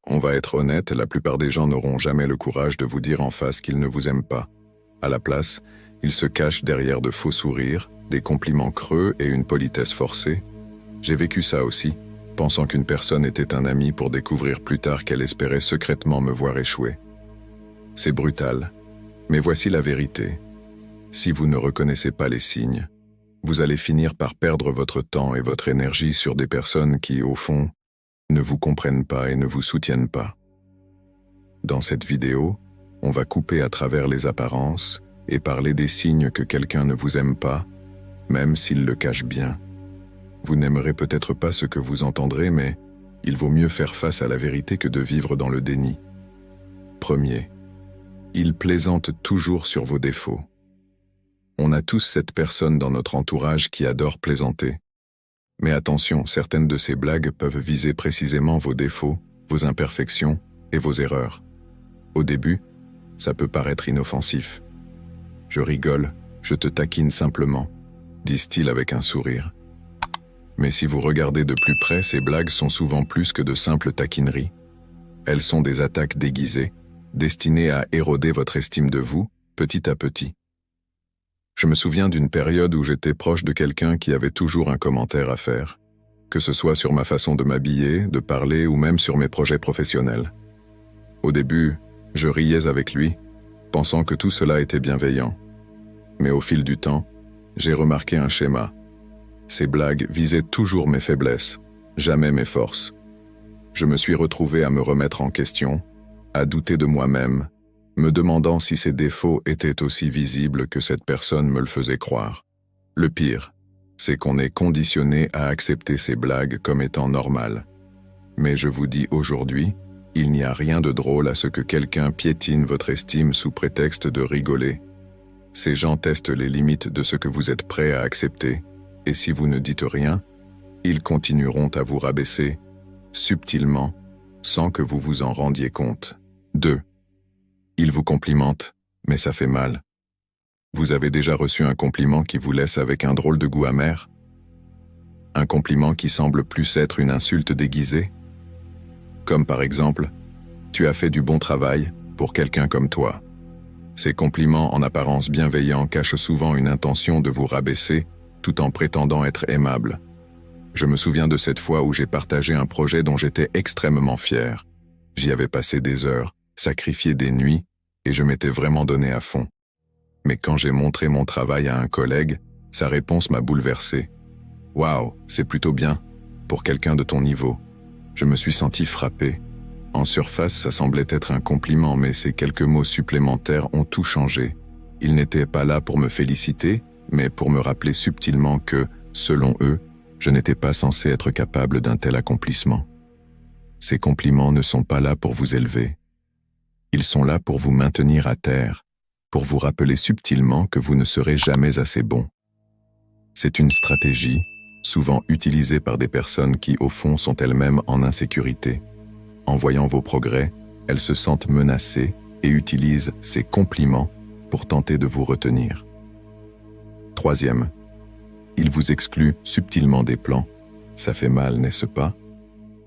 On va être honnête, la plupart des gens n'auront jamais le courage de vous dire en face qu'ils ne vous aiment pas. À la place, ils se cachent derrière de faux sourires, des compliments creux et une politesse forcée. J'ai vécu ça aussi, pensant qu'une personne était un ami pour découvrir plus tard qu'elle espérait secrètement me voir échouer. C'est brutal, mais voici la vérité. Si vous ne reconnaissez pas les signes, vous allez finir par perdre votre temps et votre énergie sur des personnes qui, au fond, ne vous comprennent pas et ne vous soutiennent pas. Dans cette vidéo, on va couper à travers les apparences et parler des signes que quelqu'un ne vous aime pas, même s'il le cache bien. Vous n'aimerez peut-être pas ce que vous entendrez, mais il vaut mieux faire face à la vérité que de vivre dans le déni. Premier, il plaisante toujours sur vos défauts. On a tous cette personne dans notre entourage qui adore plaisanter. Mais attention, certaines de ces blagues peuvent viser précisément vos défauts, vos imperfections et vos erreurs. Au début, ça peut paraître inoffensif. « Je rigole, je te taquine simplement », disent-ils avec un sourire. Mais si vous regardez de plus près, ces blagues sont souvent plus que de simples taquineries. Elles sont des attaques déguisées, destinées à éroder votre estime de vous, petit à petit. Je me souviens d'une période où j'étais proche de quelqu'un qui avait toujours un commentaire à faire, que ce soit sur ma façon de m'habiller, de parler ou même sur mes projets professionnels. Au début, je riais avec lui, pensant que tout cela était bienveillant. Mais au fil du temps, j'ai remarqué un schéma. Ces blagues visaient toujours mes faiblesses, jamais mes forces. Je me suis retrouvé à me remettre en question, à douter de moi-même, me demandant si ces défauts étaient aussi visibles que cette personne me le faisait croire. Le pire, c'est qu'on est conditionné à accepter ces blagues comme étant normales. Mais je vous dis aujourd'hui, il n'y a rien de drôle à ce que quelqu'un piétine votre estime sous prétexte de rigoler. Ces gens testent les limites de ce que vous êtes prêt à accepter, et si vous ne dites rien, ils continueront à vous rabaisser, subtilement, sans que vous vous en rendiez compte. 2. Ils vous complimentent, mais ça fait mal. Vous avez déjà reçu un compliment qui vous laisse avec un drôle de goût amer? Un compliment qui semble plus être une insulte déguisée? Comme par exemple, « Tu as fait du bon travail pour quelqu'un comme toi ». Ces compliments en apparence bienveillants cachent souvent une intention de vous rabaisser tout en prétendant être aimable. Je me souviens de cette fois où j'ai partagé un projet dont j'étais extrêmement fier. J'y avais passé des heures, sacrifié des nuits, et je m'étais vraiment donné à fond. Mais quand j'ai montré mon travail à un collègue, sa réponse m'a bouleversé. « Waouh, c'est plutôt bien, pour quelqu'un de ton niveau. » Je me suis senti frappé. En surface, ça semblait être un compliment, mais ces quelques mots supplémentaires ont tout changé. Ils n'étaient pas là pour me féliciter, mais pour me rappeler subtilement que, selon eux, je n'étais pas censé être capable d'un tel accomplissement. Ces compliments ne sont pas là pour vous élever. Ils sont là pour vous maintenir à terre, pour vous rappeler subtilement que vous ne serez jamais assez bon. C'est une stratégie, souvent utilisée par des personnes qui, au fond, sont elles-mêmes en insécurité. En voyant vos progrès, elles se sentent menacées et utilisent ces compliments pour tenter de vous retenir. 3. Ils vous excluent subtilement des plans. Ça fait mal, n'est-ce pas?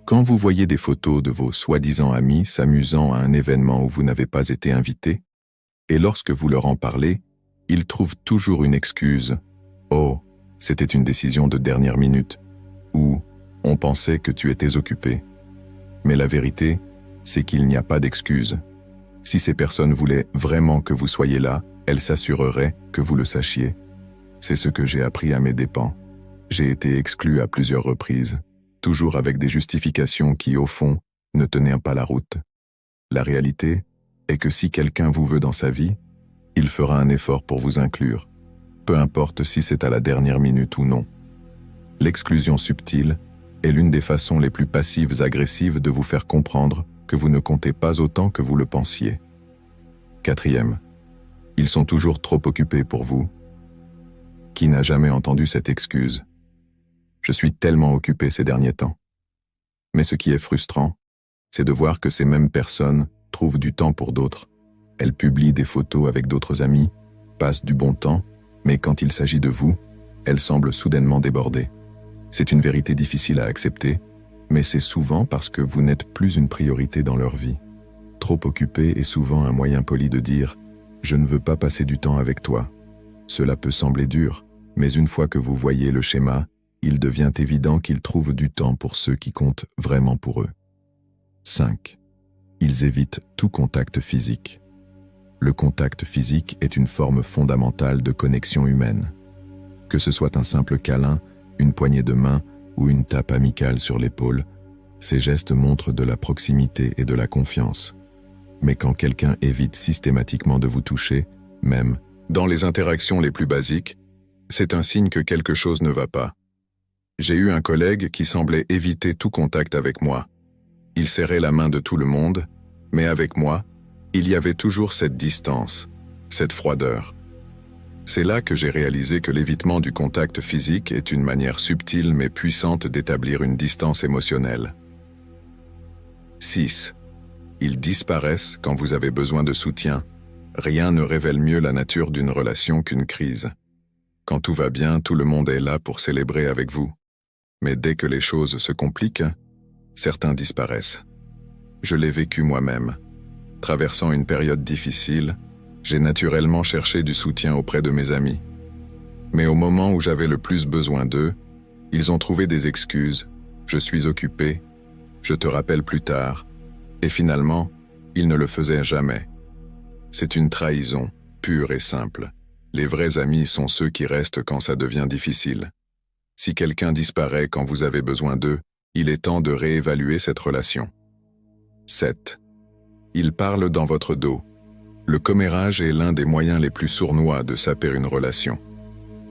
Quand vous voyez des photos de vos soi-disant amis s'amusant à un événement où vous n'avez pas été invité, et lorsque vous leur en parlez, ils trouvent toujours une excuse. « Oh, c'était une décision de dernière minute » ou « On pensait que tu étais occupé ». Mais la vérité, c'est qu'il n'y a pas d'excuse. Si ces personnes voulaient vraiment que vous soyez là, elles s'assureraient que vous le sachiez. C'est ce que j'ai appris à mes dépens. J'ai été exclu à plusieurs reprises, toujours avec des justifications qui, au fond, ne tenaient pas la route. La réalité est que si quelqu'un vous veut dans sa vie, il fera un effort pour vous inclure, peu importe si c'est à la dernière minute ou non. L'exclusion subtile est l'une des façons les plus passives-agressives de vous faire comprendre que vous ne comptez pas autant que vous le pensiez. 4. Ils sont toujours trop occupés pour vous. Qui n'a jamais entendu cette excuse? Je suis tellement occupé ces derniers temps. Mais ce qui est frustrant, c'est de voir que ces mêmes personnes trouvent du temps pour d'autres. Elles publient des photos avec d'autres amis, passent du bon temps, mais quand il s'agit de vous, elles semblent soudainement débordées. C'est une vérité difficile à accepter, Mais c'est souvent parce que vous n'êtes plus une priorité dans leur vie. Trop occupé est souvent un moyen poli de dire « je ne veux pas passer du temps avec toi ». Cela peut sembler dur, mais une fois que vous voyez le schéma, il devient évident qu'ils trouvent du temps pour ceux qui comptent vraiment pour eux. 5. Ils évitent tout contact physique. Le contact physique est une forme fondamentale de connexion humaine. Que ce soit un simple câlin, une poignée de main ou une tape amicale sur l'épaule, ces gestes montrent de la proximité et de la confiance. Mais quand quelqu'un évite systématiquement de vous toucher, même dans les interactions les plus basiques, c'est un signe que quelque chose ne va pas. J'ai eu un collègue qui semblait éviter tout contact avec moi. Il serrait la main de tout le monde, mais avec moi, il y avait toujours cette distance, cette froideur. C'est là que j'ai réalisé que l'évitement du contact physique est une manière subtile mais puissante d'établir une distance émotionnelle. 6. Ils disparaissent quand vous avez besoin de soutien. Rien ne révèle mieux la nature d'une relation qu'une crise. Quand tout va bien, tout le monde est là pour célébrer avec vous. Mais dès que les choses se compliquent, certains disparaissent. Je l'ai vécu moi-même. Traversant une période difficile, j'ai naturellement cherché du soutien auprès de mes amis. Mais au moment où j'avais le plus besoin d'eux, ils ont trouvé des excuses. Je suis occupé, je te rappelle plus tard. Et finalement, ils ne le faisaient jamais. C'est une trahison, pure et simple. Les vrais amis sont ceux qui restent quand ça devient difficile. Si quelqu'un disparaît quand vous avez besoin d'eux, il est temps de réévaluer cette relation. 7. Ils parlent dans votre dos. Le commérage est l'un des moyens les plus sournois de saper une relation.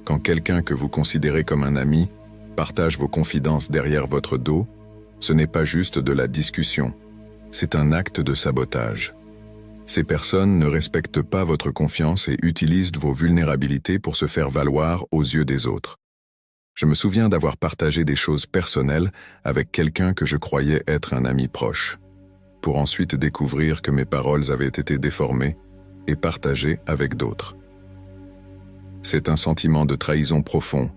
Quand quelqu'un que vous considérez comme un ami partage vos confidences derrière votre dos, ce n'est pas juste de la discussion, c'est un acte de sabotage. Ces personnes ne respectent pas votre confiance et utilisent vos vulnérabilités pour se faire valoir aux yeux des autres. Je me souviens d'avoir partagé des choses personnelles avec quelqu'un que je croyais être un ami proche, pour ensuite découvrir que mes paroles avaient été déformées et partagées avec d'autres. C'est un sentiment de trahison profond,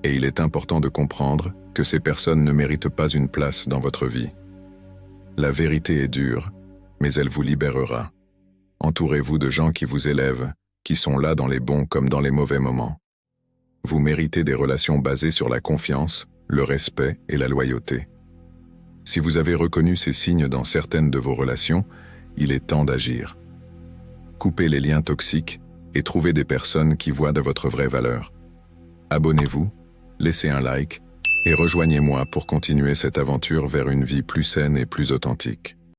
et il est important de comprendre que ces personnes ne méritent pas une place dans votre vie. La vérité est dure, mais elle vous libérera. Entourez-vous de gens qui vous élèvent, qui sont là dans les bons comme dans les mauvais moments. Vous méritez des relations basées sur la confiance, le respect et la loyauté. Si vous avez reconnu ces signes dans certaines de vos relations, il est temps d'agir. Coupez les liens toxiques et trouvez des personnes qui voient de votre vraie valeur. Abonnez-vous, laissez un like et rejoignez-moi pour continuer cette aventure vers une vie plus saine et plus authentique.